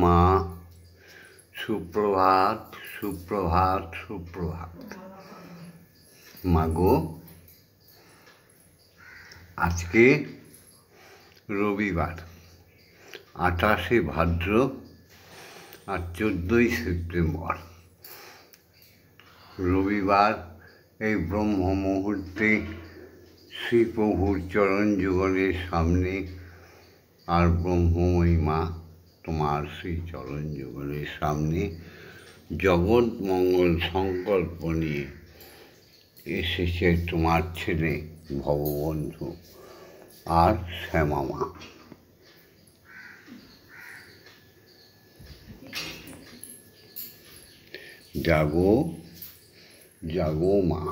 মা, সুপ্রভাত, সুপ্রভাত, সুপ্রভাত। মাগো, আজকে রবিবার, 28শে ভাদ্র আর 14ই সেপ্টেম্বর। রবিবার এই ব্রহ্ম মুহূর্তে শ্রীপ্রভুর চরণ যুগলের সামনে আর ব্রহ্মময়ী মা তোমার সেই চরণ যুগলের সামনে জগৎ মঙ্গল সংকল্প নিয়ে এসেছে তোমার ছেলে ভববন্ধু আর শ্যামা মা। জাগো, জাগো মা।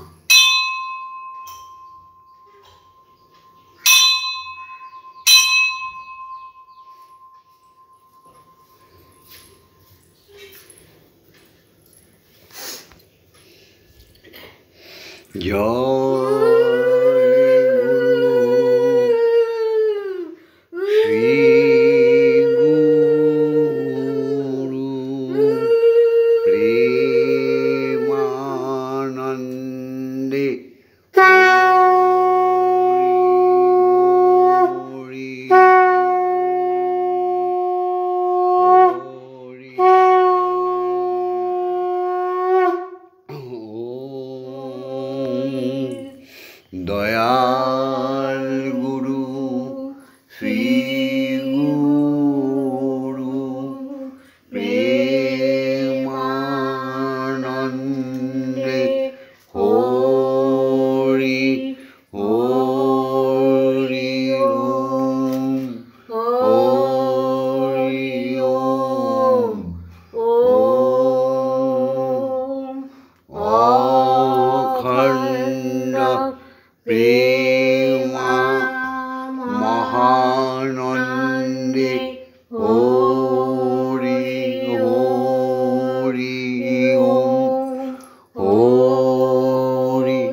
প্রেমানন্দে দয়াল গুরু শ্রী গুরু প্রেমানন্দে হরি হরি ওম হরি ওম ওম অখণ্ড প্রেমা মহানন্দে হরি হরি ওম হরি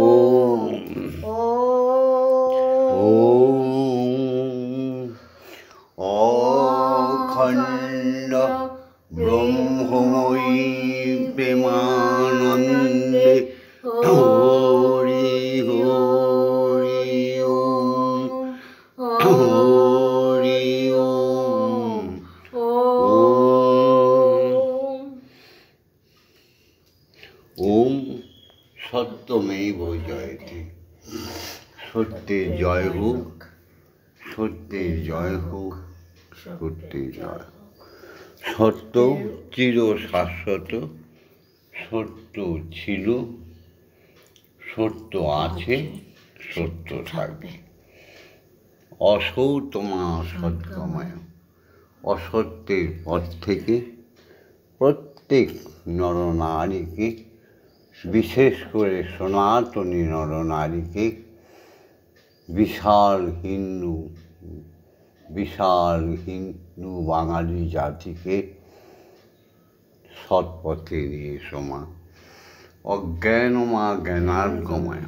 ওম ওম অখণ্ড ব্রহ্মময়ী প্রেমানন্দে হরি হরি ওম হরি ওম ওম ওম সত্যমেব জয়তে। সত্যের জয় হোক, সত্যের জয় হোক, সত্যের জয়। সত্য চির শাশ্বত, সত্য ছিল, সত্য আছে, সত্য থাকবে। অসৌতমা সৎগময়। অসত্যের পথ থেকে প্রত্যেক নরনারীকে, বিশেষ করে সনাতনী নরনারীকে, বিশাল হিন্দু বাঙালি জাতিকে সৎপথে নিয়ে এসো মা। অজ্ঞান মা জ্ঞানার্গময়।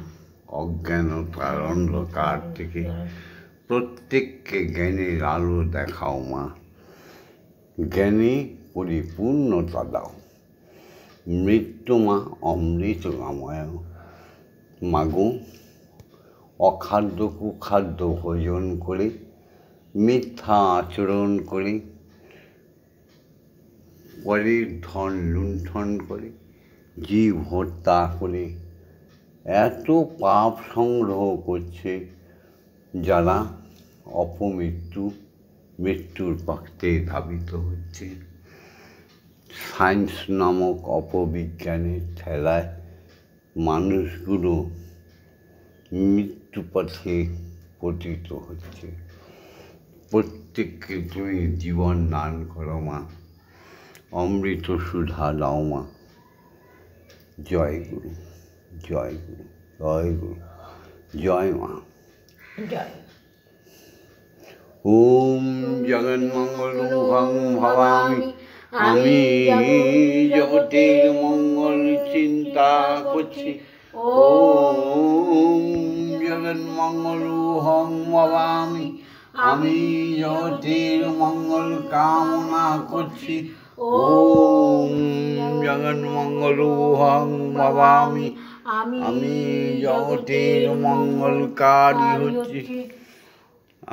অজ্ঞানতার অন্ধকার থেকে প্রত্যেককে জ্ঞানের আলো দেখাও মা। জ্ঞানে পরিপূর্ণতা দাও। মৃত্যু মা অমৃত গাময়। মাগো, অখাদ্য কুখাদ্য ভোজন করে, মিথ্যা আচরণ করে, পরের ধন লুণ্ঠন করে, জীব হত্যা করে এত পাপ সংগ্রহ করছে যারা মৃত্যুর পক্ষে ধাবিত হচ্ছে। সায়েন্স নামক অপবিজ্ঞানের ঠেলায় মানুষগুলো মৃত্যুপথে পতিত হচ্ছে। প্রত্যেককে তুমি জীবন দান করো মা। অমৃত সুধা দাও মা। জয় গুরু, জয় গুরু, জয় গুরু, জয় মা। ওম জগন্মঙ্গলং ভবামি। আমি জগতের মঙ্গল চিন্তা করছি। ওম জগন্মঙ্গলং ভবামি। আমি জগতের মঙ্গল কামনা করছি। ওম জগন্মঙ্গলং ভবামি, আমি জগতের মঙ্গলকারী হচ্ছি।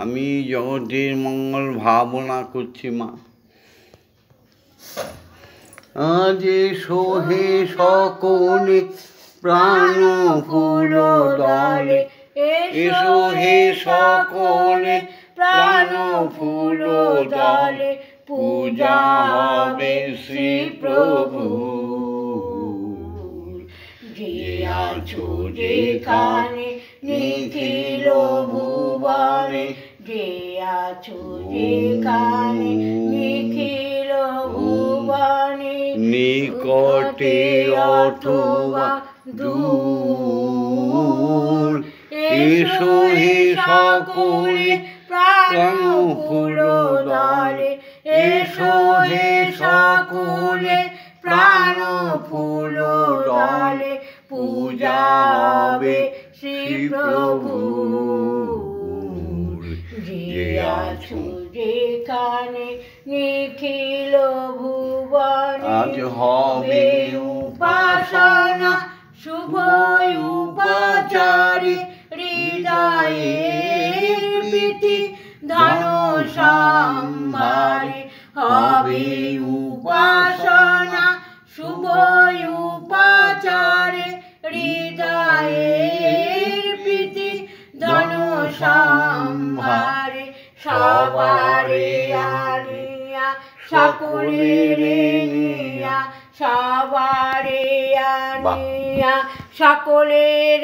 আমি জগতের মঙ্গল ভাবনা করছি মা। আজ সোহে সকলে প্রাণ ফুল দলে, এসো হে সকলে প্রাণ ফুল দলে, পূজা হবে শ্রী প্রভু। যে আছো যেখানে নিখিল ভুবনে, যে আছো যেখানে নিখিল ভুবনে, নিকটে অথবা দূর, এসো হে সকলে প্রাণ ফুল দলে, এসো হে সকলে প্রাণ ফুল দলে, পূজা হবে শ্রী প্রভু। যে আছো যেখানে নিখিল ভুবনে, আজ হবে উপাসনা শুভ উপাচারে, হৃদয়ের প্রীতি ধন সম্ভারে। হবে উপাসনা শুভ উপাচারে, হৃদয়ের প্রীতি ধন সম্ভারে। সবারে আনিয়া সকলের নিয়া, সবারে আনিয়া সকলের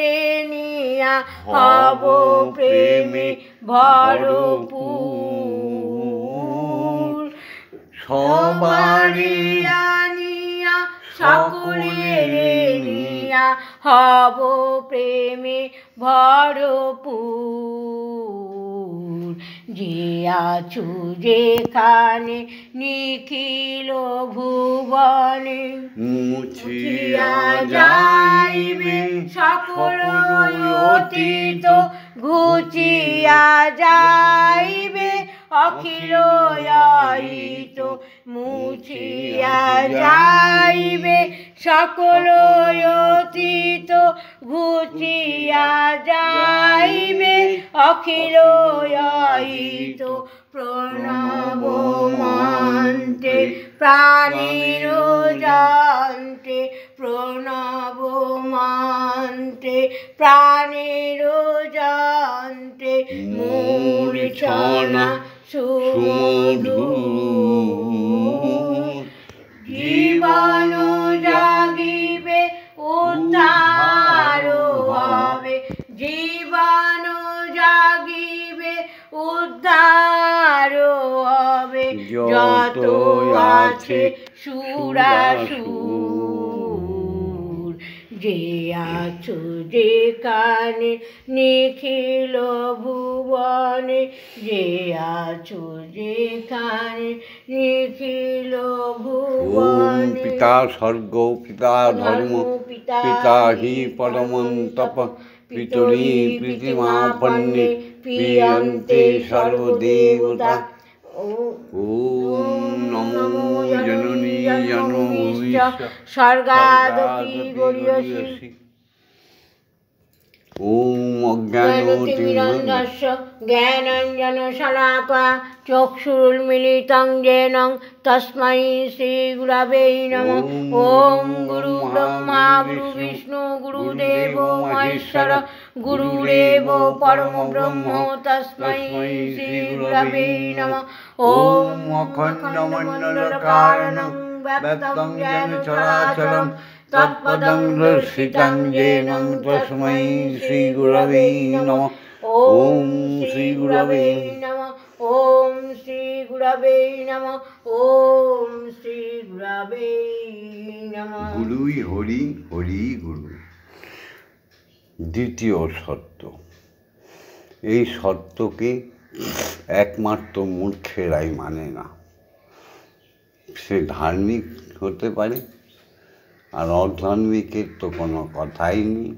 নিয়া, হব প্রেমে ভরপুর। সবারে আনিয়া সকলের নিয়া, হব প্রেমে ভরপুর। যে আছো যেখানে নিখিল ভুবনে, মুছিয়া যাইবে সকল অতীত, ঘুচিয়া যাইবে অখিল অহিত। মুছিয়া যাইবে সকল অতীত, ঘুচিয়া যাইবে অখিল অহিত। প্রণব মন্ত্রে প্রাণীর যন্ত্রে, প্রণব মন্ত্রে প্রাণীর যন্ত্রে, মূর্ছনা সুমধুর। জীবন জাগিবে উদ্ধার হবে, জীবন জাগিবে উদ্ধার হবে। যত আছে সুরাসুর, যে আছো যেখানে নিখিল ভুবনে, যে আছো যেখানে নিখিল ভুবনে। পিতা স্বর্গ পিতা ধর্ম, পিতা হি পরমং তপ, পিতরি প্রীতিমাপন্নে প্রিয়ন্তে সর্বদেবতা। ওম নমো জননী জনভূমিশ্চ স্বর্গাদপি গরীয়সী। ওম অজ্ঞানতিমিরন্ধস্য জ্ঞানাঞ্জনশলাকয়া চক্ষুरुन्मीलितं येन तस्मै श्रीगुरवे नमः। ओम गुरु ब्रह्मा गुरु विष्णु गुरुदेवो महेश्वर, गुरुदेवो परम ब्रह्म तस्मै श्रीगुरवे नमः। ओम अखण्डमण्डलकारणं व्याप्तं येन चराचरं, तत्पदं दर्शितं येन तस्मै श्रीगुरवे नमः। ओम श्रीगुरवे नमः। ओम श्रीगुरवे नमः। ओम श्रीगुरवे नमः। गुरुই হরি, হরি গুরু। দ্বিতীয় সত্য। এই সত্যকে একমাত্র মূর্খেরাই মানে না। সে ধার্মিক হতে পারে, আর অধার্মিকের তো কোনো কথাই নেই।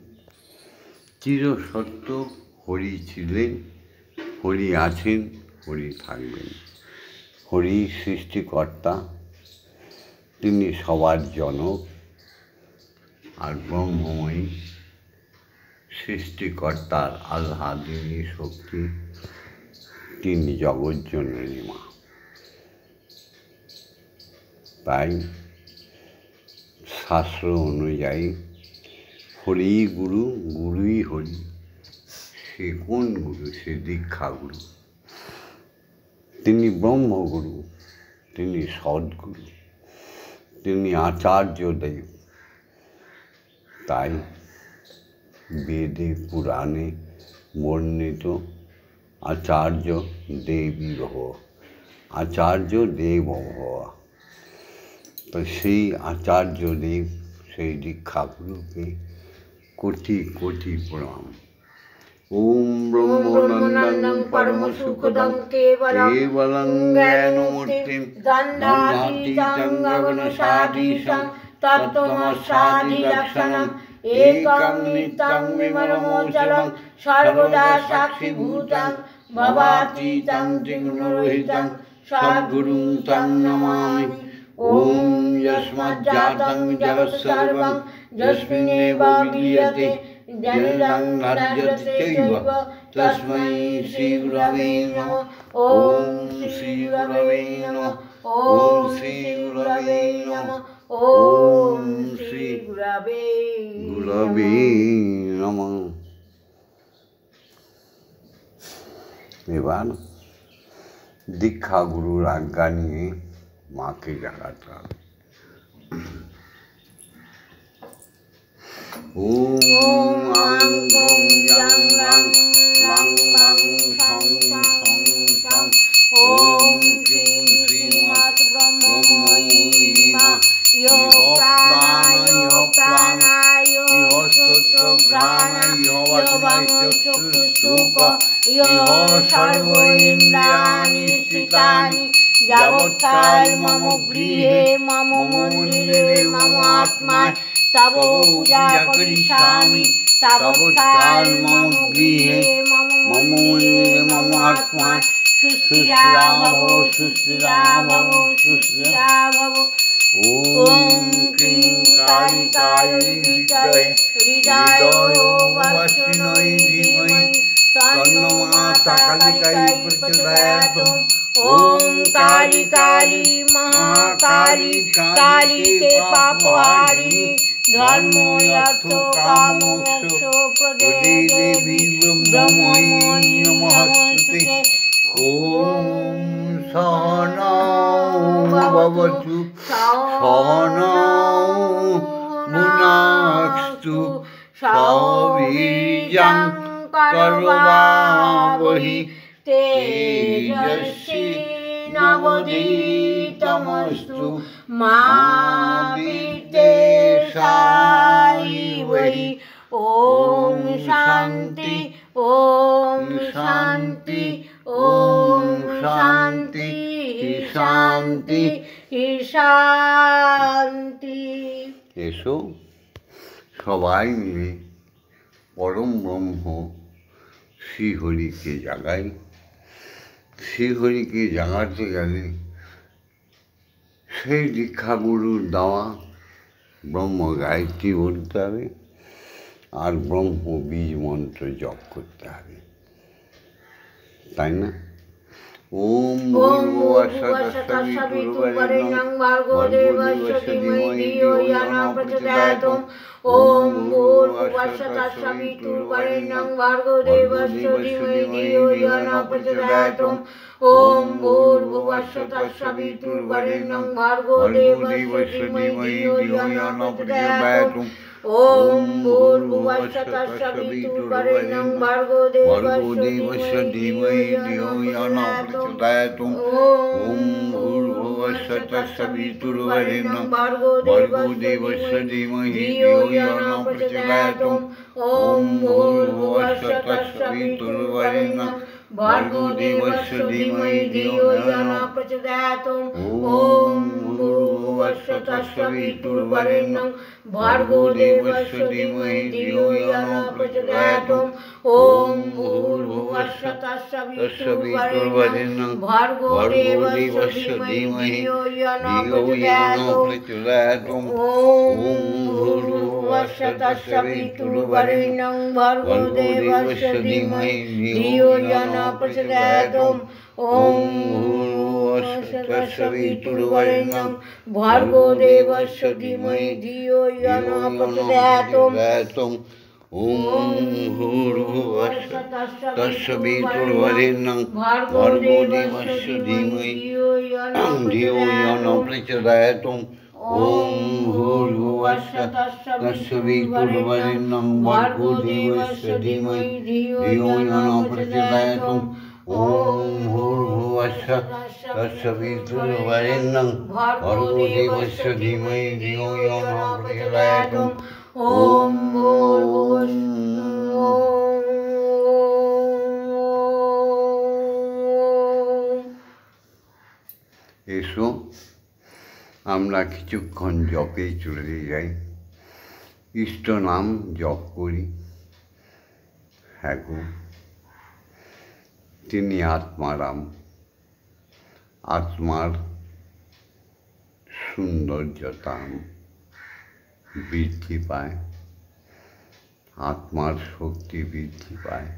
চিরসত্য হরি ছিলেন, হরি আছেন, হরি থাকবেন। হরি সৃষ্টিকর্তা, তিনি সবার জনক, আর ব্রহ্মময়ী সৃষ্টিকর্তার আহ্লাদিনী শক্তি, তিনি জগজ্জননী মা। তাই শাস্ত্র অনুযায়ী হরি গুরু, গুরুই হরি। সে কোন গুরু? সে দীক্ষা গুরু। তিনি ব্রহ্মগুরু, তিনি সদ্গুরু, তিনি আচার্য দেব। তাই বেদে পুরাণে বর্ণিত আচার্য দেবী ভব, আচার্য দেব ভব। তো সেই আচার্য দেব, সেই দীক্ষাগুরুকে কোটি কোটি প্রণাম। ওম ব্রহ্মনন্দং পরম সুখদং কেবলং জ্ঞানমূর্তিং দণ্ডাতীতং গগনসাধীশং তত্ত্বমস্যাদিলক্ষণং একং নিত্যং বিমলমোচলং সর্বদা সাক্ষীভূতং ভবাতীতং ত্রিগুণরহিতং সদ্গুরুং তং নমামি। ওম যস্মাজ্জাतं জগৎ সর্বং যস্মিন্নেব বিলীয়তে জনিদং ধার্যতে চৈব তস্मै শ্রীগুরবে নমঃ। ওম শ্রীগুরবে নমঃ। ওম শ্রীগুরবে নমঃ। ওম শ্রীগুরবে নমঃ। এবার দীক্ষাগুরুর আজ্ঞা নিয়ে মাকে জাগাতে হবে। ওম আং ওম যাং লাং লাং বাং সং সং সং। ওম ক্রিং শ্রীমৎ ব্রহ্মময়ী মা। ইহ প্রাণায় ইহ প্রাণায় ইহ সত্যঘ্রাণায় ইহ বাচনশ্চক্ষুস্তুক ইহ সর্ব ইন্দ্রিয়াণি স্থিতানি যাবৎকাল মম গৃহে মম মন্দিরে মম আত্মায় তব পূজা করিষ্যামি তাবৎকাল মম গৃহে মম মন্দিরে মম আত্মায় সুস্থিরা ভব সুস্থিরা ভব সুস্থিরা ভব। ওম ক্রিং কালী কালী হৃদয়ে হৃদয়োবাসিনৈ ধীমহি তন্নো মাতা কালিকাই প্রচোদয়াৎ। ওম কালী কালী মহাকালী কালী তে পাপহারিণী ধর্ম অর্থ কাম মোক্ষ প্রদে দেবী ব্রহ্মময়ী নমস্তুতে। ওম সহনৌ ভবতু সহনৌ ভুনাক্তু সহবীর্যং করবাবহি তেজস্বী নবধীতমস্তু মা বিদ্বেষায়। ওম শান্তি ওম শান্তি ওম শান্তি শান্তি শান্তি। এসো সবাই মিলে পরম ব্রহ্ম শ্রীহরিকে জাগাই। শ্রীহরিকে জাগাতে গেলে সেই দীক্ষাগুরুর দেওয়া ব্রহ্ম গায়ত্রী বলতে হবে, আর ব্রহ্ম বীজ মন্ত্র জপ করতে হবে, তাই না? ওম ভূর্ভুবঃ ভর্গো দেবস্য ধীমহি ধিয়ো ইয়ো নঃ প্রচোদয়াৎ। ওম ভূর্ভুবঃ ভর্গো দেবস্য ধীমহি ধিয়ো ইয়ো নঃ প্রচোদয়াৎ। ওম ভূর্ভুবঃ ভর্গো দেবস্য ধীমহি ধিয়ো ইয়ো নঃ প্রচোদয়াৎ। ওম ভূর্ভুবঃ ভর্গো দেবস্য ধীমহি ধিয়ো ইয়ো নঃ প্রচোদয়াৎ। ওম ভূর্ভুবঃ ভর্গো দেবস্য ধীমহি ধিয়ো ইয়ো নঃ প্রচোদয়াৎ। ওম ভূর্ভুবঃ ভর্গো দেবস্য ধীমহি ধিয়ো ইয়ো নঃ প্রচোদয়াৎ। ওম ভূর্ভুবঃ तस्य वितुर्वरेण्यं भर्गो देवस्य धीमहि धियो यो न प्रचोदयात्। ॐ भूर्भुवस्सुः तस्य वितुर्वरेण्यं भर्गो देवस्य धीमहि धियो यो न प्रचोदयात्। ॐ भूर्भुवस्सुः तस्य वितुर्वरेण्यं भर्गो देवस्य धीमहि धियो यो न प्रचोदयात्। ॐ भूर्भुवस्सुः तस्य वितुर्वरेण्यं भर्गो देवस्य धीमहि धियो यो न प्रचोदयात्। ॐ भूर्भुवस्सुः तस्य वितुर्वरेण्यं भर्गो देवस्य धीमहि धियो यो न प्रचोदयात्। ॐ भूर्भुवस्सुः तस्य वितुर्वरेण्यं भर्गो देवस्य धीमहि धियो यो न प्रचोदयात्। ॐ भूर्भुवस्सुः तस्य वितुर्वरेण्यं भर्गो देवस्य धीमहि धियो यो न प्रचोदयात्। ॐ এসো আমরা কিছুক্ষণ জপে চলে যাই, ইষ্ট নাম জপ করি। হ্যাঁ গো, তিনি আত্মারাম, আত্মার সৌন্দর্যতা বৃদ্ধি পায়, আত্মার শক্তি বৃদ্ধি পায়,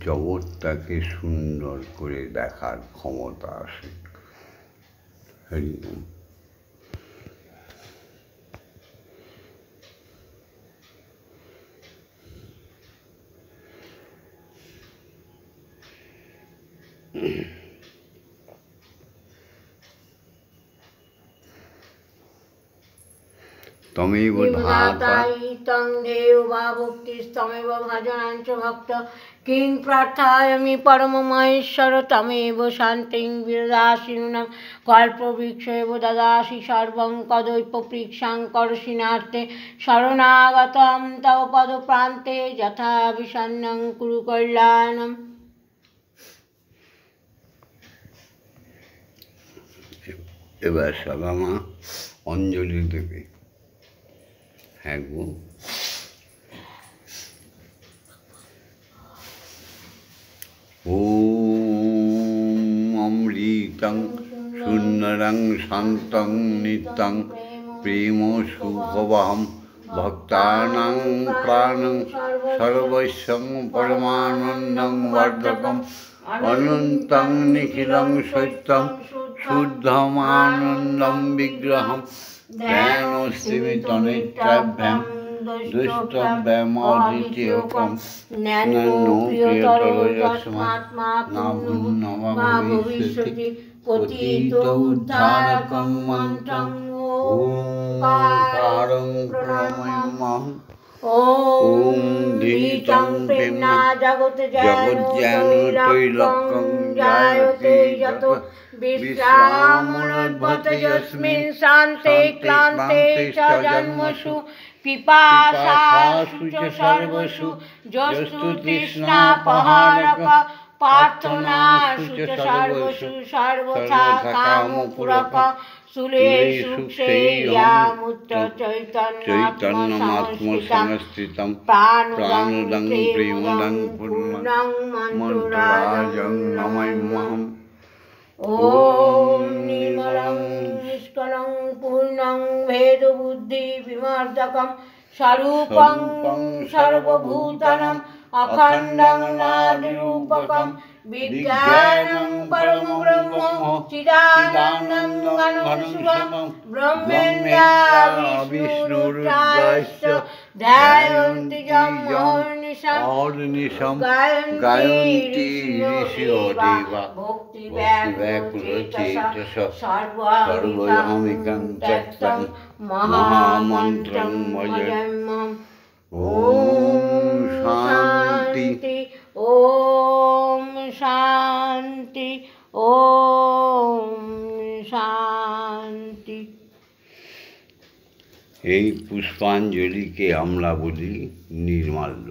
জগৎটাকে সুন্দর করে দেখার ক্ষমতা আসে। হরি ওম। तमेव धाता तं देव वा भुक्तिस्तमेव भजनाञ्च भक्त किं प्रार्थयामि परममहेश्वर तमेव शान्तिं विददासि नूनं कल्पवृक्षेव ददासि सर्वं कदोपप्रीक्षां करोषि नास्ते शरणागतं तव पदप्रान्ते यथा विषण्णं कुरु कल्याणम्। এবার সালামা অঞ্জলি দেবে। হ্যাঁ গো, ওম অমৃতং সুন্দরং শান্তং নিত্যং প্রেম সুখবহম ভক্তানাং প্রাণং সর্বস্বং পরমানন্দং বর্ধকম অনন্তং নিখিলং সত্যং শুদ্ধমানন্দম বিগ্রহম ধ্যানস্মিতনিত্যাভ্যাং দুষ্টভ্যামদ্বিতীয়কম জ্ঞানো প্রিয়তরো যস্মাৎ মা ভবিষ্যতি পতিত উদ্ধারকং মন্ত্রং ওঙ্কারং প্রণমাম্যহম। ওম ধীতং প্রেম্ণা জগজ্ঞানতৈলক্যং জায়তে যত বিশ্রামোদ্ভূত যস্মিन् শান্তে ক্লান্তে চ জন্মসু পিপাসাসু চ সর্বসু যস্তু তৃষ্ণাপহারক প্রার্থনাসু চ সর্বসু সর্বথা কামপূরক সুলেষু ক্ষেয়ামুত্র চৈতন্যমাত্মসংস্থিতং প্রাণোদং প্রেমোদং পূর্ণং মন্ত্রাজং নমাম্যহম। ওম নির্মলং নিষ্কলং পূর্ণং ভেদবুদ্ধি বিমর্দকং স্বরূপং সর্বভূতানাং অখণ্ডং নাদিরূপকং বিজ্ঞানং পরম ব্রহ্ম চিদানন্দং ঘনশুভং ব্রহ্মেন্দ্রা বিষ্ণুরুদ্রশ্চ ধ্যায়ন্তি যং অহর্নিশং গায়ন্তি ঋষিয়োদেবা ভক্তিব্যাকুলচেতস সর্বহামিকং ত্যক্তং মহামন্ত্রং ভজাম্যহম। ওম শান্তি ওম শান্তি ওম শান্তি। এই পুষ্পাঞ্জলিকে আমরা বলি নির্মাল্য,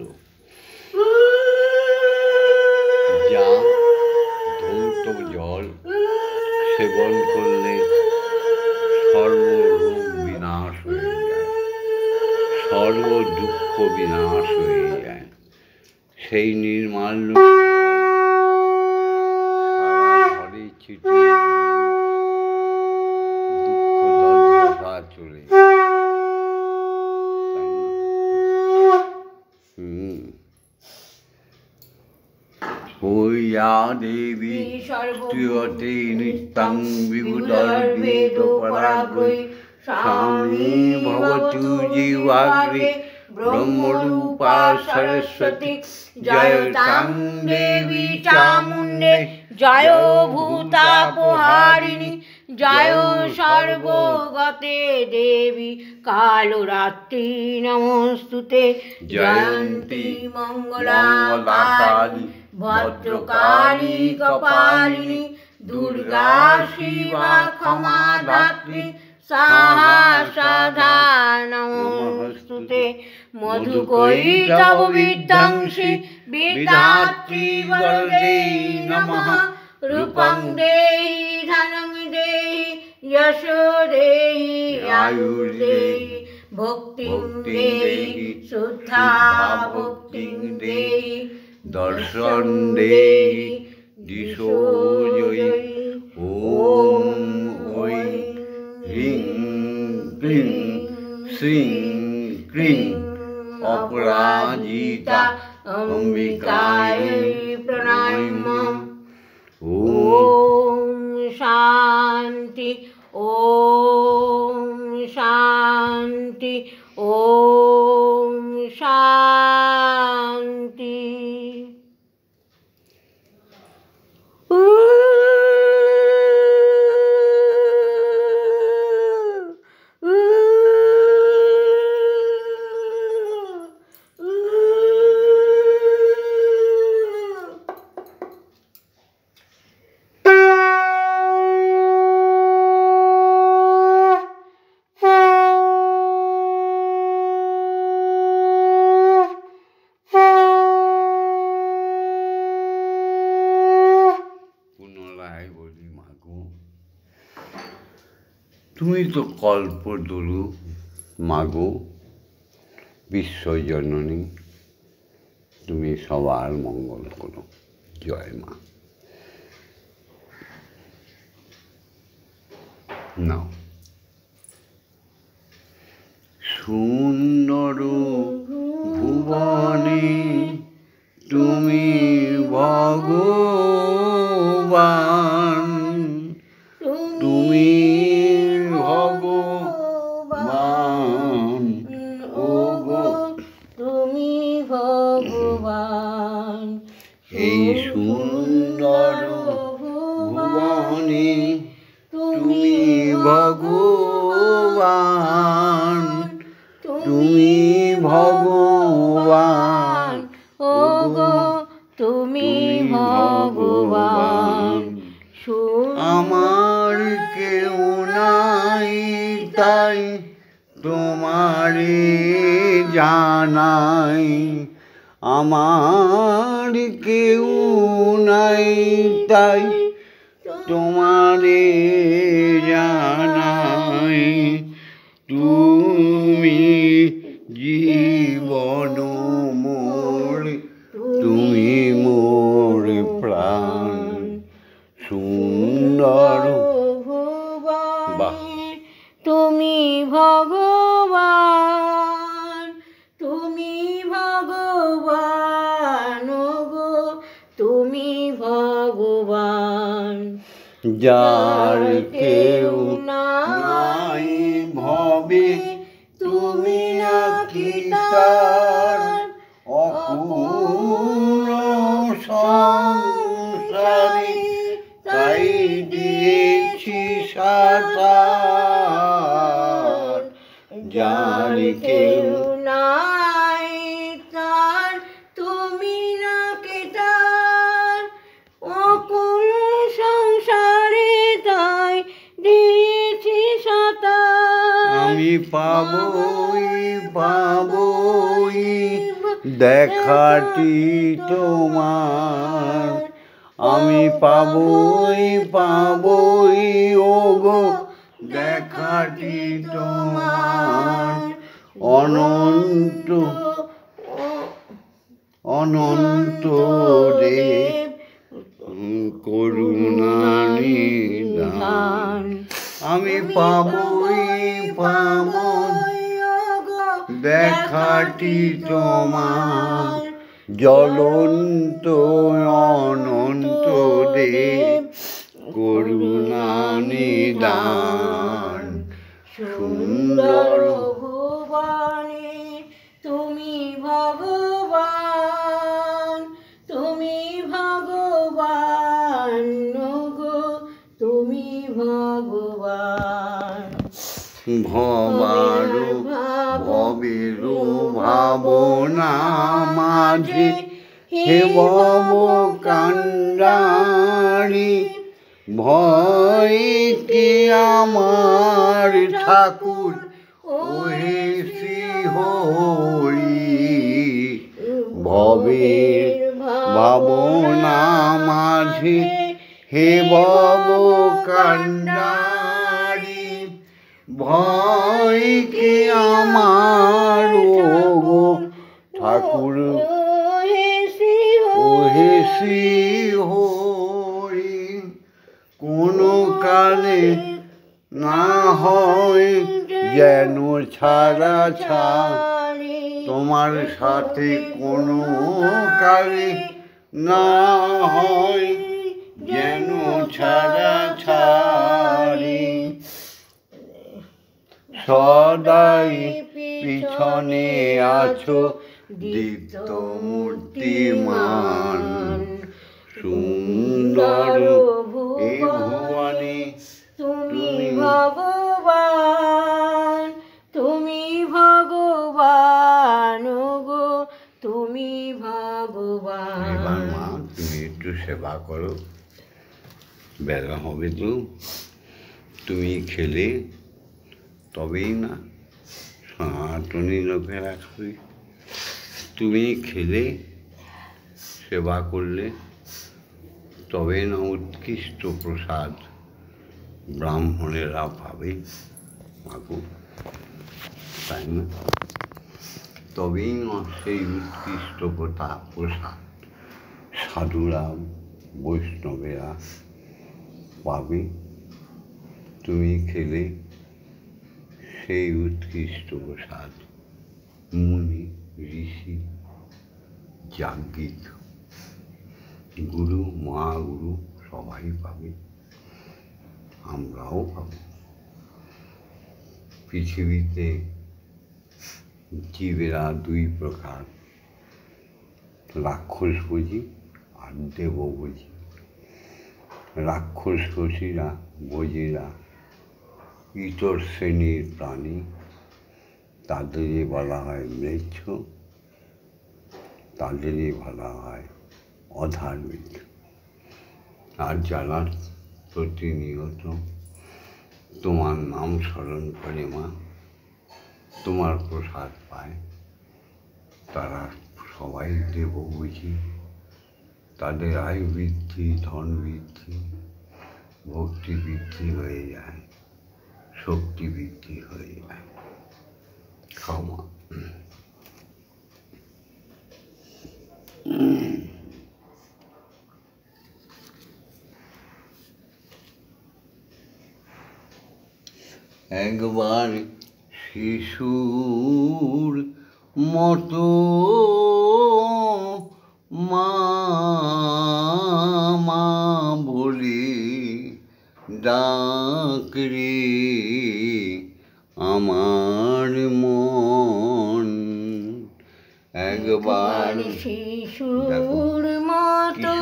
যা ধৌত জল সেবন করলে সর্বরোগ বিনাশ হয়ে যায়, সর্ব দুঃখ বিনাশ হয়ে যায়। সেই নির্মাল্য সারা ঘরে ছিটিয়ে দুঃখ দর্দশা চলে যায়, তাই না? ওয়া দেবী ত্রিয়তে নিত্যং বিবুধর্বেদপরাগ্রৈ স্বামী ভবতু জীবাগ্রে ব্রহ্মরূপা সরস্বতী। জয় তাং দেবী চামুণ্ডে জয় ভূতাপহারিণী জয় সর্বগতে দেবী কালরাত্রি নমস্তুতে। জয়ন্তী মঙ্গলাকালী ভদ্রকালী কপালিনী দুর্গা শিবা ক্ষমা ধাত্রী সাহা সাধা নমস্তুতে। মধুকৈতব বিধ্বংসী বিধাত্রী বরদে নমঃ। রূপং দেহি ধনং দেহি যশো দেহি আয়ুর্দেহি ভক্তিং দেহি শুদ্ধা ভক্তিং দেহি দর্শন দেহি দিশো জয়ী। ওম ঐং হ্রিং ক্লিং শ্রীং ক্রিং অপরাজিতা অম্বিকায় প্রণামঃ। ওম শান্তি ওম শান্তি ওম শান্তি। তুমি তো কল্পতরু মাগো, বিশ্বজননী, তুমি সবার মঙ্গল করো। জয় মা। নাও। সুন্দর ভুবনে তুমি ভগবান, তুমি ভগবান, ওগো তুমি ভগবান। এই সুন্দর ভুবনে তুমি ভগবান, তুমি ভগবান, ওগো তুমি ভগবান। আমার কেউ নাই তাই তোমারে জানাই, আমার কেউ নাই তাই তোমারে জানাই। তুমি জীবন মোর, তুমি মোর প্রাণ। সুন্দর ভুবনে তুমি ভগবান, তুমি ভগবান, ওগো তুমি ভগবান। যার কেউ নাই ভবে তুমি নাকি তার, অপূর্ণ সংসারে তাই দিয়েছি সাতার। যার কেউ নাই তার তুমি নাকি তার, অকুল সংসারে তাই দিয়েছি সাতার। আমি পাবই পাবই দেখাটি তোমার, আমি পাবই পাবই ওগো দেখাটি তোমার অনন্ত অনন্ত দেব করুণা নিধান। আমি পাবই দেখাটি তোমার জ্বলন্ত অনন্ত দেব করুণা নিদান। সুন্দর ভুবনে তুমি ভগবান, তুমি ভগবান গো, তুমি ভগবান। ভবের ভাবনা মাঝে হে ভব কান্ডারি ভয় কি আমার ঠাকুর ওহে শ্রীহরি। ভবের ভাবনা মাঝে হে ভব কান্ডারি ভয় কি আমার গো ঠাকুর ওহে শ্রীহরি। কোনো কালে না হয় যেন ছাড়া ছাড়ি তোমার সাথে, কোনো কালে না হয় যেন ছাড়া ছাড়ি। সদাই পিছনে আছো দীপ্ত মূর্তিমান। সুন্দর এ ভুবনে তুমি ভগবান, তুমি ভগবান গো, তুমি ভগবান। এবার মা তুমি একটু সেবা করো, বেলা হবে তো। তুমি খেলে তবেই না সনাতনী লোকেরা খাবে। তুমি খেলে সেবা করলে তবে না উৎকৃষ্ট প্রসাদ ব্রাহ্মণেরা পাবে মাগো, তাই না? তবেই না সেই উৎকৃষ্ট প্রসাদ সাধুরা বৈষ্ণবেরা পাবে। তুমি খেলে সেই উৎকৃষ্ট প্রসাদ মুনি ঋষি যাজ্ঞিক গুরু মহাগুরু সবাই পাবে, আমরাও পাবো। পৃথিবীতে জীবেরা দুই প্রকার, রাক্ষস বুঝি আর দেব বুঝি। রাক্ষসীরা বোঝেরা ইতর শ্রেণীর প্রাণী, তাদেরই বলা হয় ম্লেচ্ছ, তাদেরই বলা হয় অধার্মিক। আর যারা প্রতিনিয়ত তোমার নাম স্মরণ করে মা, তোমার প্রসাদ পায়, তারা সবাই দেব বুঝি। তাদের আয় বৃদ্ধি, ধন বৃদ্ধি, ভক্তি বৃদ্ধি হয়ে যায়, শক্তি বৃদ্ধি হয়ে যায়। ক্ষমা একবার শিশুর মতো মা মা বলি ডাক রে আমার মন। একবার শিশুর মতো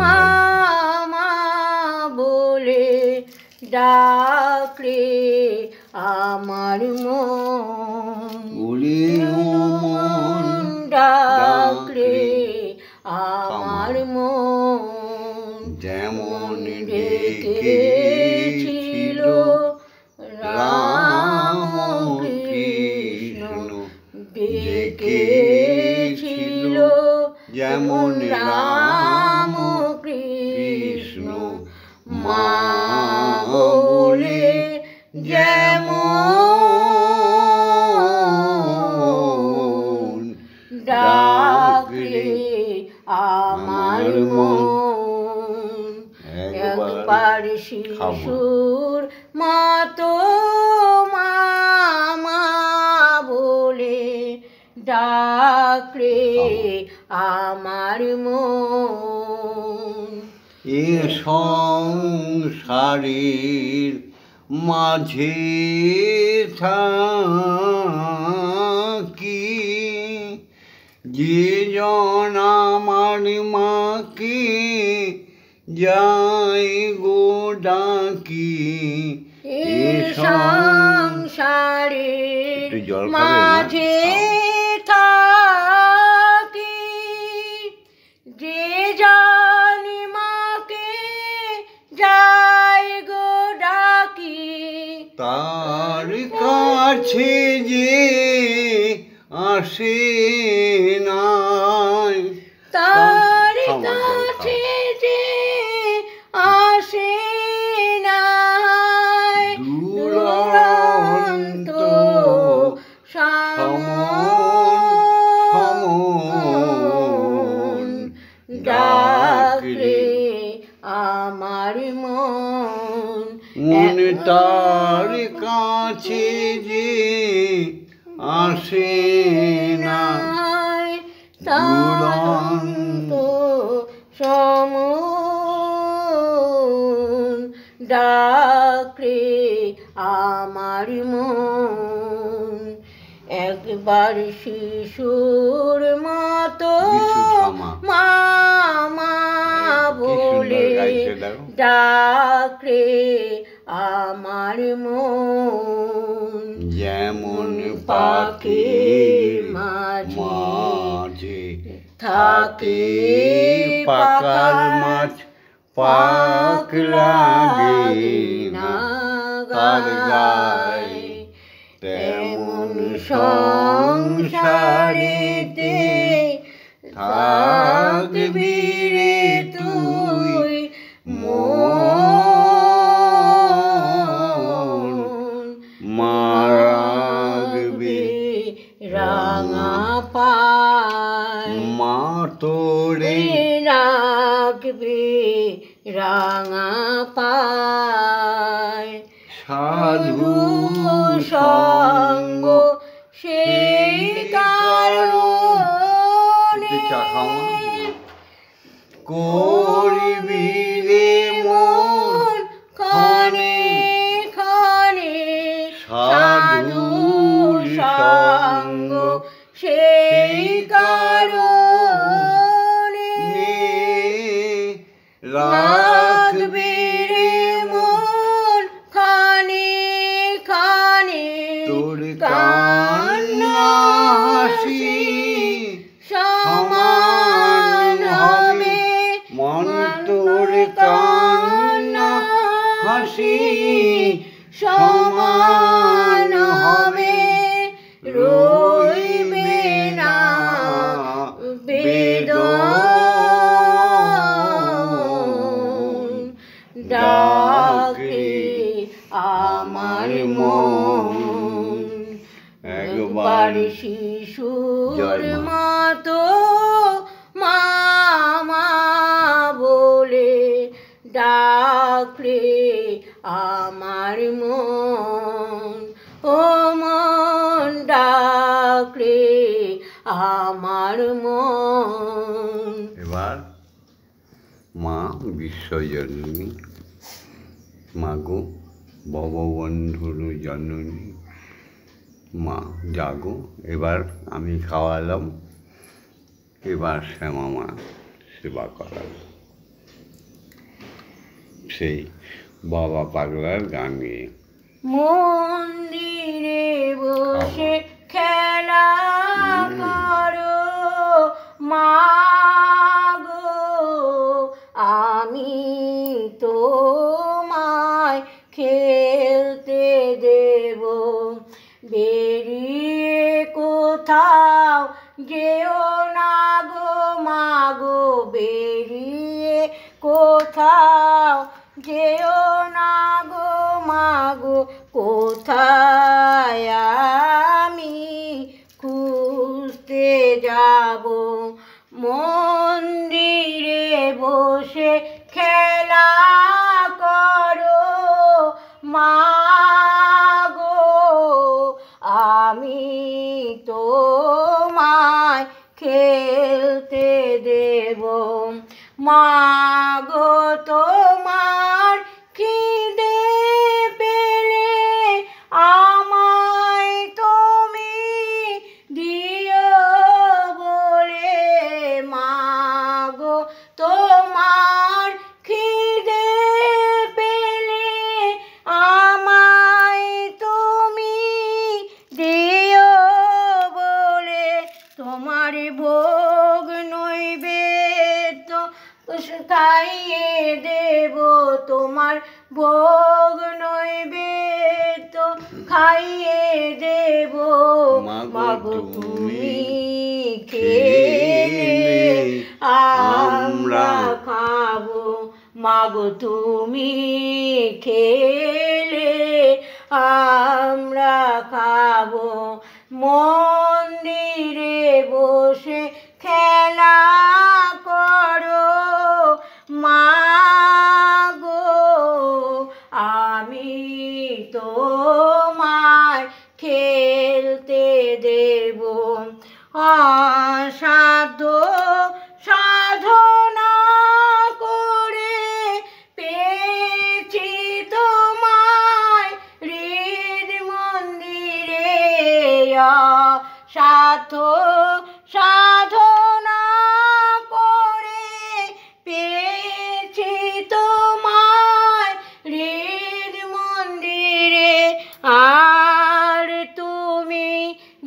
মা মা বলে ডাক রে আমার মন। বলি মন ডাক রে আমার মন। যেমন ডেকেছিল রাম কৃষ্ণ, ডেকেছিল যেমন রাম কৃষ্ণ মা বলে যেমন ডাকলে আমার মন। একবার শিশুর মতো মামা বলে ডাকলে আমার মন। এ সংসারের মাঝে থাকি যে জন আমার মাকে যাই গো ডাকি। এ সংসারের মাঝে থাকি যে জন মাকে যাই গো ডাকি। তার কাছে যে আসে নাই, তার কাছে যে আসে নাই, দুরন্ত সমন ডাকলে আমার মন। মন তার কাছে যে আসে না, দুরন্ত সমন ডাকলে আমার মন। একবার শিশুর মতো মামা বলে ডাকলে আমার মন। যেমন পাখির মাঝে থাকে পাকার মাছ, পাক লাগে না তার গায়ে, তেমন সংসারেতে থাকবি রে তুই মন। মারাগবি রাঙা পায়, মা তোরে রাখবে রাঙা পায়। সাধু সঙ্গ সেই কারণে করবি রে মন ক্ষণে ক্ষণে সাধু সঙ্গ সেই কারণে রাখবি রে মন ক্ষণে ক্ষণে। তোর কান্না হাসি সমান হবে মন, তোর কান্না হাসি সমান হবে, রইবে না বেদন ডাকে আমার মন। একবার শিশুর মতো মামা বলে ডাকলে আমার মন। ও মন ডাকলে আমার মন। এবার মা বিশ্বজননী, মাগো ভববন্ধুর জননী, মা জাগো। এবার আমি খাওয়ালাম, এবার শ্যামা মা সেবা করালো, সেই বাবা পাগলার গান গেয়ে। মন্দিরে বসে খেলা করো মাগো, আমি তোমায় খেলতে দেব। বেরিয়ে কোথাও যেও না গো মাগো, বেরিয়ে কোথাও যেও না গো মাগো কোথায় আমি খুঁজতে যাব মন্দিরে বসে খেলা করো মাগো আমি তোমায় খেলতে দেব মাগো তোমার খিদে পেলে আমায় তুমি দিও বলে মাগো তোমার খিদে পেলে আমায় তুমি দিও বলে তোমার ভোগ নৈবেদ্য খাইয়ে দেব তোমার ভোগ নৈবেদ্য খাইয়ে দেব মাগো তুমি খেলে আমরা খাবো মাগো তুমি খেলে আমরা খাবো মন্দিরে বসে খেলা করো মাগো আমি তোমায় খেলতে দেব অসাধ্য সাধনা করে পেয়েছি তোমায় হৃদ মন্দিরে অসাধ্য সাধনা করে পেয়েছি তোমায় হৃদ মন্দিরে আর তুমি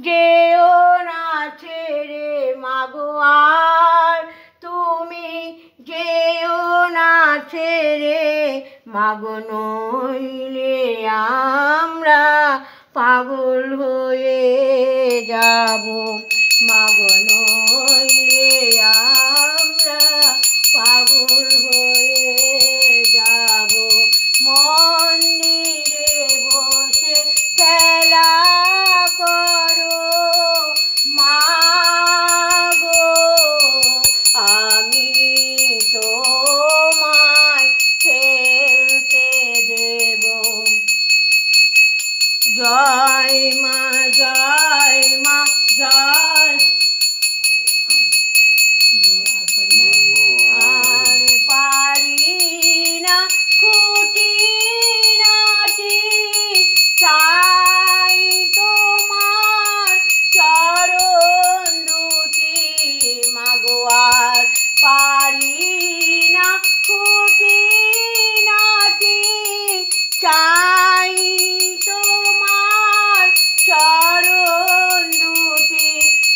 যেও না ছেড়ে মাগো আর তুমি যেও না ছেড়ে মাগো নইলে আমরা পাগল হয়ে যাব মাগো নইলে আমরা পাগল হয়ে যাব মন্দিরে বসে খেলা করো মাগো আমি তোমায় খেলতে দেব জয় মা জয় মা জয় আর পারি না খুঁটি নাটি চাই তোমার চরণ দুটি মাগো আর পারি না খুঁটি নাটি চাই তোমার চরণ দুটি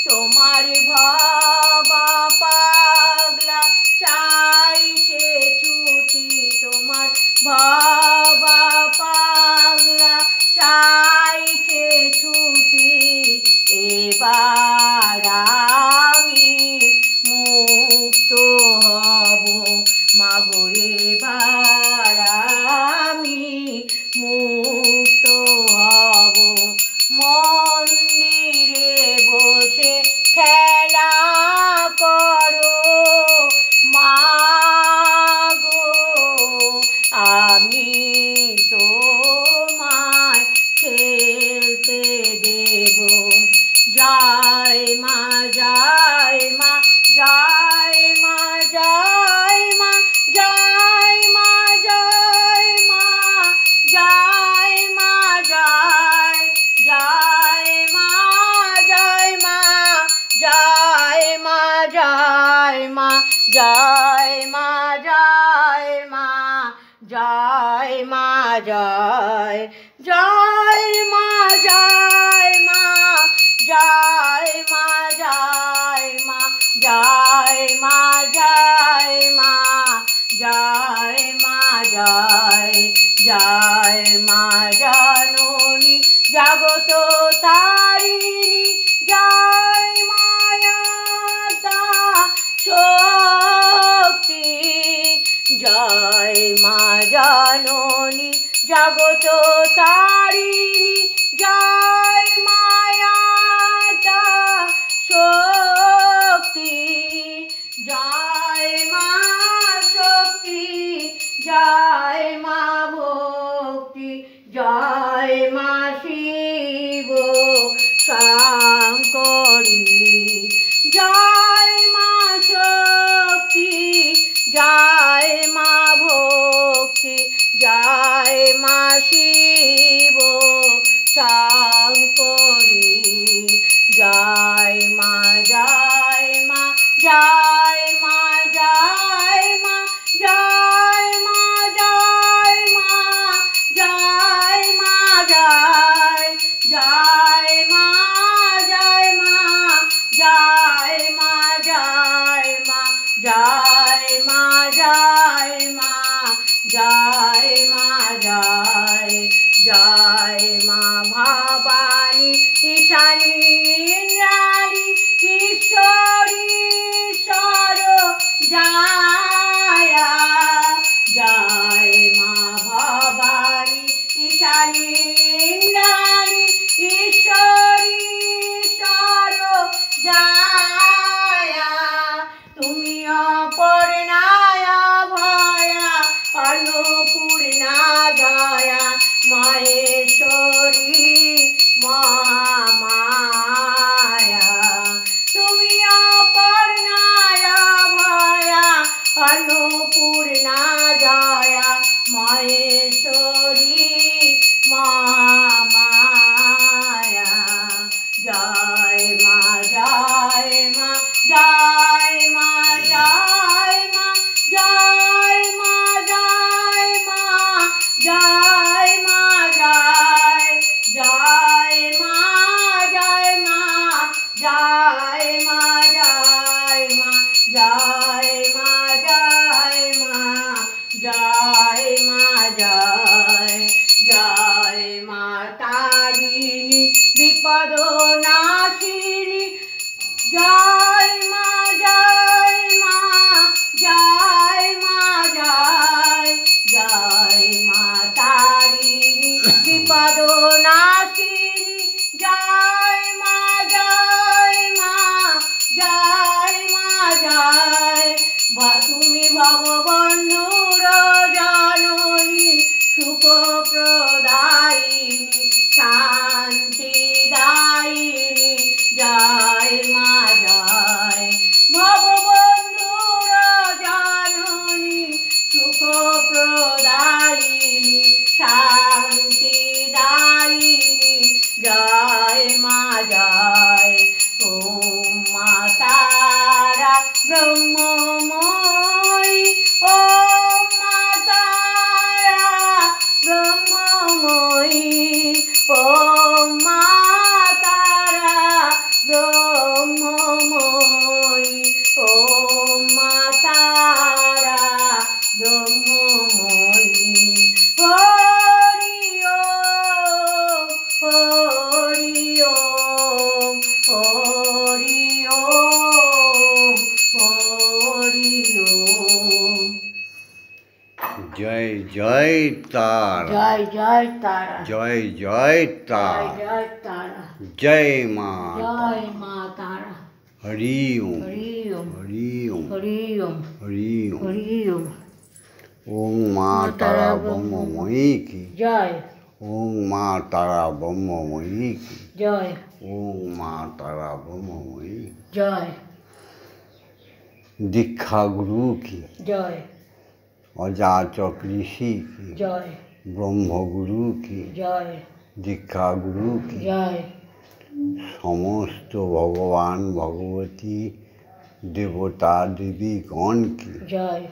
তোমার ভাবা পাগলা চাইছে ছুটি তোমার ভাবা পাগলা চাইছে ছুটি এবার আমি মুক্ত হব মাগো এবার আমি মুক্ত হব মন্দিরে বসে খেলা করো মাগো আমি তোমায় খেলতে দেব জয় মা জয় মা জয় মা জয় মা জয় মা জয় মা জয় মা জয় জয় মা জয় মা জয় মা জয় মা জয় মা জয় মা জয় মা জয় জয় মা জয় মা জয় মা জয় মা জয় মা জয় মা জয় মা জয় জয় মা জননী জগত তারিণী জয় মায়া শক্তি জয় মা জননী জগত তারিণী জয় মায়াতা শক্তি জয় মা শক্তি জয় মা ভক্তি জয় মা শিব শঙ্করী জয় মা শক্তি জয় মা ভক্তি জয় মা শিব শঙ্করী জয় মা জয় মা জয় মা জয় মা জয় মা জয় মা জয় মা জয় জয় মা জয় মা জয় মা জয় মা জয় মা জয় মা জয় মা জয় জয় মা ভবানী ঈশানী ইন্দ্রাণী ঈশ্বরী ঈশ্বর জয় জয় মা ভবানী ঈশানী ইন্দ্রাণী ঈশ্বরী ঈশ্বর জয় তুমি অপর্ণায় ভয়া अन्नपूर्णा जया महेश्वरी महामाया तुमी अपर्णाय भया अन्नपूर्णा जया महेश्वरी महामाया जय मा जय मा जय मा जय मा जय मा जय मा जय जय मा जय मा जय मा जय मा जय मा जय मा जय मा जय जय मा तारिणी विपद नाशिनी जय मा जय मा जय मा जय जय मा तारिणी विपद नाशिनी जय मा जय मा जय मा जय তুমি ভববন্ধুর জননী সুখ প্রদায়িনী শান্তিদায়িনী জয় মা জয় ভববন্ধুর জননী সুখ প্রদায়িনী শান্তিদায়িনী জয় মা জয় ওম মা তারা ব্রহ্মময়ী ওম মা তারা ব্রহ্মময়ী ওম মা তারা ব্রহ্মময়ী ওম মা তারা ব্রহ্মময়ী হরি ওম হরি ওম হরি ওম হরি ওম জয় জয় তারা জয় জয় তারা জয় জয় তারা জয় জয় তারা জয় মা জয় মা তারা হরি ওম হরি ওম হরি ওম হরি ওম হরি ওম হরি ওম ওম মা তারা ব্রহ্মময়ী কি জয় ওম মা তারা ব্রহ্মময়ী কি জয় ওম মা তারা ব্রহ্মময়ী জয় দীক্ষা গুরু কি জয় অযাচক ঋষি কি জয় ব্রহ্মগুরু কি জয় দীক্ষা গুরু কি জয় সমস্ত ভগবান ভগবতী দেবতা দেবীগণ কি জয়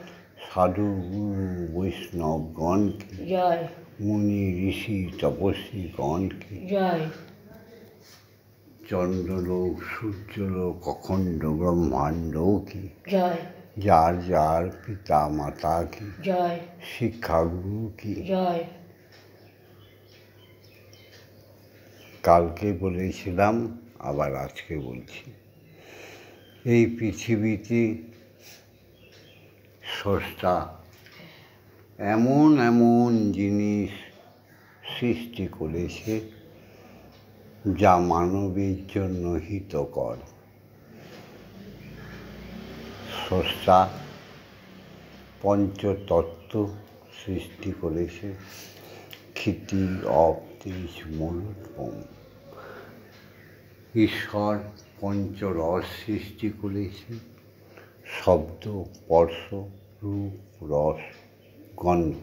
সাধু গুরু বৈষ্ণবগণ কি জয় মুনি ঋষি তপস্বীগণ কি জয় চন্দ্রলোক সূর্যলোক অখণ্ড ব্রহ্মাণ্ডও কি জয় যার যার পিতা মাতা কি জয় শিক্ষাগুরু কি জয় কালকে বলেছিলাম আবার আজকে বলছি এই পৃথিবীতে স্রষ্টা এমন এমন জিনিস সৃষ্টি করেছে, যা মানবের জন্য হিতকর। স্রষ্টা পঞ্চতত্ত্ব সৃষ্টি করেছে, ক্ষিতি অপ তেজ মরুদ্গম। ঈশ্বর পঞ্চরস সৃষ্টি করেছে, শব্দ, স্পর্শ, রূপ, রস, গন্ধ।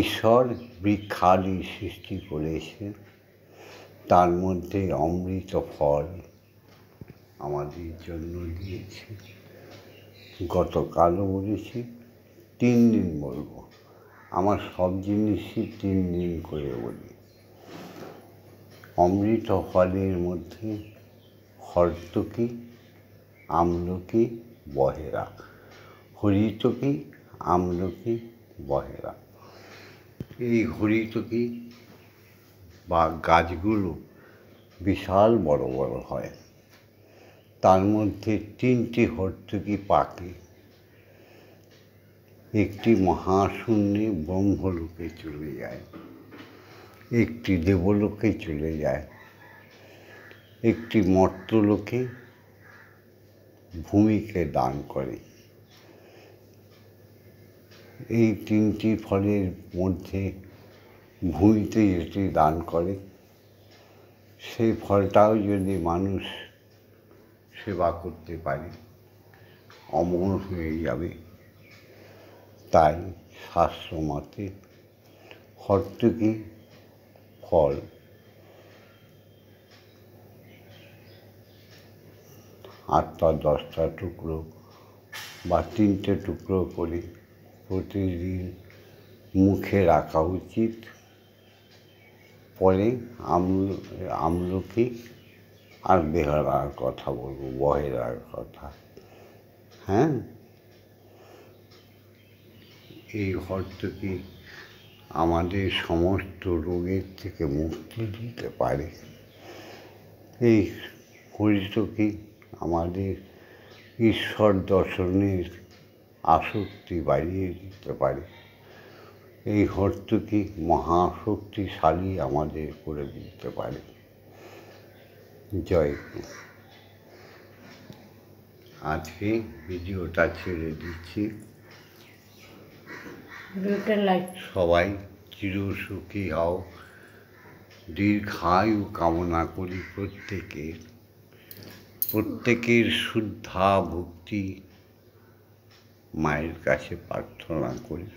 ঈশ্বর বৃক্ষাদি সৃষ্টি করেছে, তার মধ্যে অমৃত ফল আমাদের জন্য দিয়েছে। গতকালও বলেছি, 3 দিন বলবো। আমার সব জিনিসই 3 দিন করে বলি। অমৃত ফলের মধ্যে হর্তকি, আমলকি, বহেরা। হরিতকি, আমলকি, বহেরা। এই হরিতকি বা গাছগুলো বিশাল বড় বড় হয়। তার মধ্যে 3টি হর্তকি পাকে, একটি মহাশূন্যে ব্রহ্মলোকে চলে যায়, একটি দেবলোকে চলে যায়, একটি মর্ত্যলোকে ভূমিকে দান করে। এই 3টি ফলের মধ্যে ভূমিতে যেটি দান করে, সেই ফলটাও যদি মানুষ সেবা করতে পারে, অমর হয়ে যাবে। তাই শাস্ত্রমতে হর্তকি ফল 8টা 10টা টুকরো বা 3টে টুকরো করে প্রতিদিন মুখে রাখা উচিত। পরে আমলকি আর বেহারার কথা বলবো, বহেরার কথা। হ্যাঁ, এই হর্তকি আমাদের সমস্ত রোগের থেকে মুক্তি দিতে পারে। এই হরিতকি আমাদের ঈশ্বর দর্শনের আসক্তি বাড়িয়ে দিতে পারে। এই হর্তকি মহাশক্তিশালী আমাদের করে দিতে পারে। জয় গুরু। আজকে ভিডিওটা ছেড়ে দিচ্ছি। সবাই চিরসুখী হও, দীর্ঘায়ু কামনা করি প্রত্যেকের শুদ্ধা ভক্তি মায়ের কাছে প্রার্থনা করি।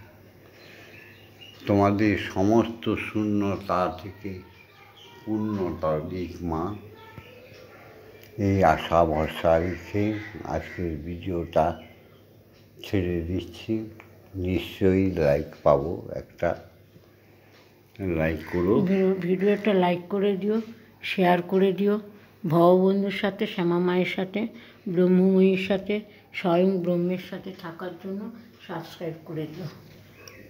তোমাদের সমস্ত শূন্যতা থেকে পূর্ণতা দিক মা, এই আশা ভরসা রেখে আজকের ভিডিওটা ছেড়ে দিচ্ছি। নিশ্চয়ই লাইক পাবো, একটা লাইক করো। ভিডিওটা লাইক করে দিও, শেয়ার করে দিও। ভববন্ধুর সাথে, শ্যামা মায়ের সাথে, ব্রহ্মময়ীর সাথে, স্বয়ং ব্রহ্মের সাথে থাকার জন্য সাবস্ক্রাইব করে দিও।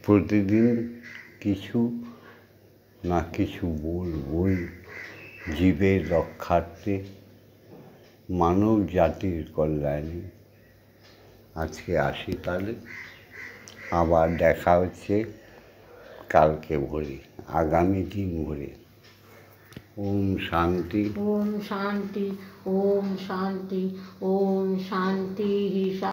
প্রতিদিন কিছু না কিছু বলবই জীবের রক্ষার্থে, মানব জাতির কল্যাণে। আজকে আসি তাহলে, আবার দেখা হচ্ছে কালকে ভোরে, আগামী দিন ভোরে। ওম শান্তি, ওম শান্তি, ওম শান্তি, ওম শান্তি।